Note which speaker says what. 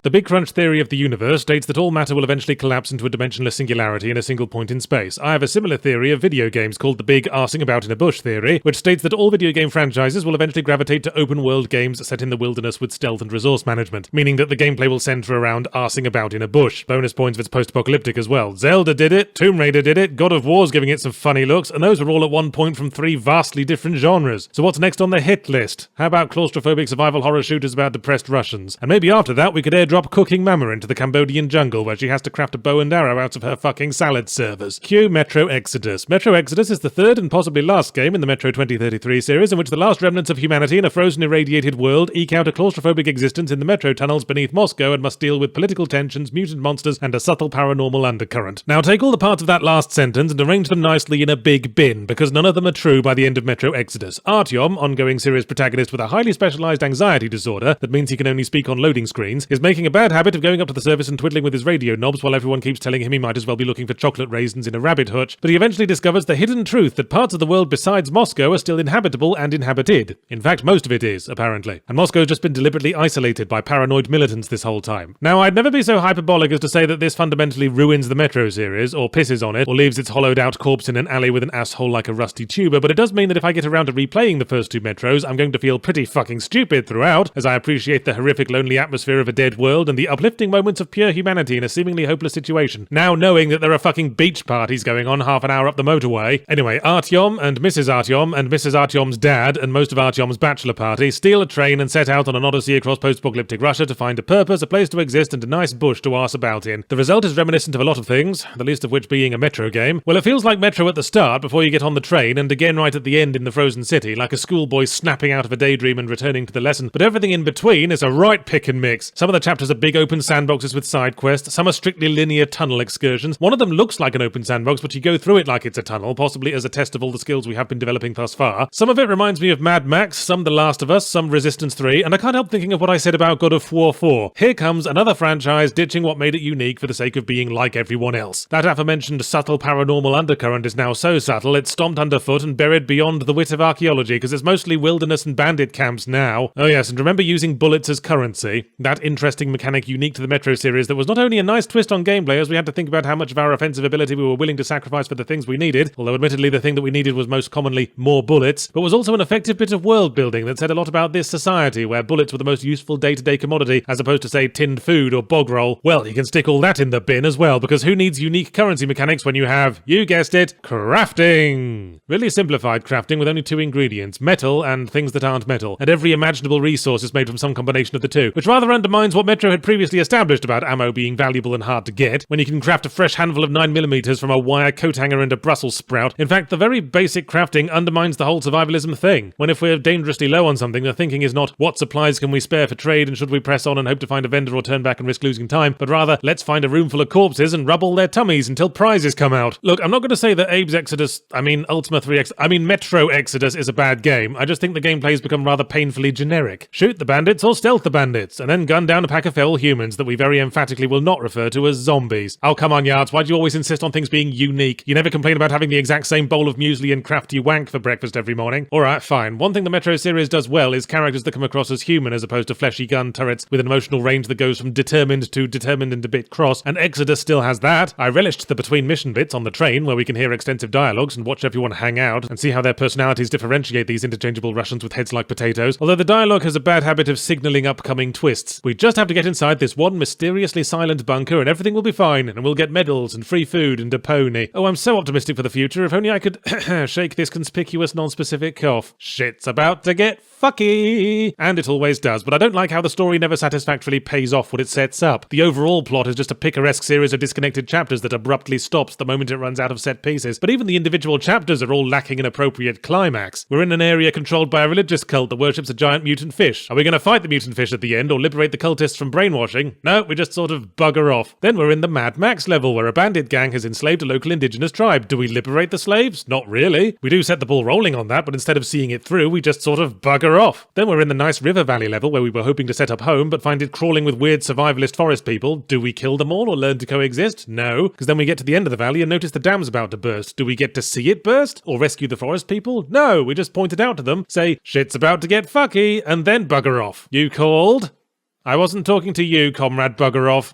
Speaker 1: The Big Crunch theory of the universe states that all matter will eventually collapse into a dimensionless singularity in a single point in space. I have a similar theory of video games called the Big Arsing About in a Bush theory, which states that all video game franchises will eventually gravitate to open-world games set in the wilderness with stealth and resource management, meaning that the gameplay will centre around arsing about in a bush. Bonus points if it's post-apocalyptic as well. Zelda did it, Tomb Raider did it, God of War's giving it some funny looks, and those were all at one point from 3 vastly different genres. So what's next on the hit list? How about claustrophobic survival horror shooters about depressed Russians? And maybe after that we could airdrop Cooking Mama into the Cambodian jungle where she has to craft a bow and arrow out of her fucking salad servers. Cue Metro Exodus. Metro Exodus is the third and possibly last game in the Metro 2033 series in which the last remnants of humanity in a frozen irradiated world eke out a claustrophobic existence in the metro tunnels beneath Moscow and must deal with political tensions, mutant monsters, and a subtle paranormal undercurrent. Now take all the parts of that last sentence and arrange them nicely in a big bin, because none of them are true by the end of Metro Exodus. Artyom, ongoing series protagonist with a highly specialized anxiety disorder that means he can only speak on loading screens, is making a bad habit of going up to the surface and twiddling with his radio knobs while everyone keeps telling him he might as well be looking for chocolate raisins in a rabbit hutch, but he eventually discovers the hidden truth that parts of the world besides Moscow are still inhabitable and inhabited. In fact, most of it is, apparently. And Moscow's just been deliberately isolated by paranoid militants this whole time. Now, I'd never be so hyperbolic as to say that this fundamentally ruins the Metro series, or pisses on it, or leaves its hollowed out corpse in an alley with an asshole like a rusty tuber, but it does mean that if I get around to replaying the first 2 Metros, I'm going to feel pretty fucking stupid throughout, as I appreciate the horrific lonely atmosphere of a dead world and the uplifting moments of pure humanity in a seemingly hopeless situation, now knowing that there are fucking beach parties going on half an hour up the motorway. Anyway, Artyom and Mrs. Artyom's dad and most of Artyom's bachelor party steal a train and set out on an odyssey across post-apocalyptic Russia to find a purpose, a place to exist, and a nice bush to arse about in. The result is reminiscent of a lot of things, the least of which being a Metro game. Well, it feels like Metro at the start before you get on the train, and again right at the end in the frozen city, like a schoolboy snapping out of a daydream and returning to the lesson, but everything in between is a right pick and mix. Some of the chapters are big open sandboxes with side quests, some are strictly linear tunnel excursions. One of them looks like an open sandbox, but you go through it like it's a tunnel, possibly as a test of all the skills we have been developing thus far. Some of it reminds me of Mad Max, some The Last of Us, some Resistance 3, and I can't help thinking of what I said about God of War 4. Here comes another franchise ditching what made it unique for the sake of being like everyone else. That aforementioned subtle paranormal undercurrent is now so subtle it's stomped underfoot and buried beyond the wit of archaeology, because it's mostly wilderness and bandit camps now. Oh yes, and remember using bullets as currency? That interesting mechanic unique to the Metro series that was not only a nice twist on gameplay as we had to think about how much of our offensive ability we were willing to sacrifice for the things we needed, although admittedly the thing that we needed was most commonly more bullets, but was also an effective bit of world building that said a lot about this society where bullets were the most useful day-to-day commodity as opposed to say tinned food or bog roll. Well, you can stick all that in the bin as well, because who needs unique currency mechanics when you have, you guessed it, crafting? Really simplified crafting with only 2 ingredients, metal and things that aren't metal, and every imaginable resource is made from some combination of the 2, which rather undermines what Metro had previously established about ammo being valuable and hard to get, when you can craft a fresh handful of 9mm from a wire coat hanger and a Brussels sprout. In fact, the very basic crafting undermines the whole survivalism thing. When if we're dangerously low on something, the thinking is not, what supplies can we spare for trade and should we press on and hope to find a vendor or turn back and risk losing time, but rather, let's find a room full of corpses and rub all their tummies until prizes come out. Look, I'm not going to say that Metro Exodus is a bad game. I just think the gameplay has become rather painfully generic. Shoot the bandits or stealth the bandits, and then gun down a pack of feral humans that we very emphatically will not refer to as zombies. Oh, come on, Yards, why do you always insist on things being unique? You never complain about having the exact same bowl of muesli and crafty wank for breakfast every morning. Alright, fine. One thing the Metro series does well is characters that come across as human as opposed to fleshy gun turrets with an emotional range that goes from determined to determined and a bit cross, and Exodus still has that. I relished the between mission bits on the train where we can hear extensive dialogues and watch everyone hang out and see how their personalities differentiate these interchangeable Russians with heads like potatoes, although the dialogue has a bad habit of signalling upcoming twists. We just have to get inside this one mysteriously silent bunker and everything will be fine, and we'll get medals and free food and a pony. Oh, I'm so optimistic for the future, if only I could shake this conspicuous non-specific cough. Shit's about to get fucky! And it always does, but I don't like how the story never satisfactorily pays off what it sets up. The overall plot is just a picaresque series of disconnected chapters that abruptly stops the moment it runs out of set pieces, but even the individual chapters are all lacking an appropriate climax. We're in an area controlled by a religious cult that worships a giant mutant fish. Are we going to fight the mutant fish at the end or liberate the cultists from brainwashing? No, we just sort of bugger off. Then we're in the Mad Max level where a bandit gang has enslaved a local indigenous tribe. Do we liberate the slaves? Not really. We do set the ball rolling on that, but instead of seeing it through, we just sort of bugger off. Then we're in the nice river valley level where we were hoping to set up home but find it crawling with weird survivalist forest people. Do we kill them all or learn to coexist? No, because then we get to the end of the valley and notice the dam's about to burst. Do we get to see it burst? Or rescue the forest people? No, we just point it out to them, say, shit's about to get fucky, and then bugger off. You called? I wasn't talking to you, Comrade Buggerov.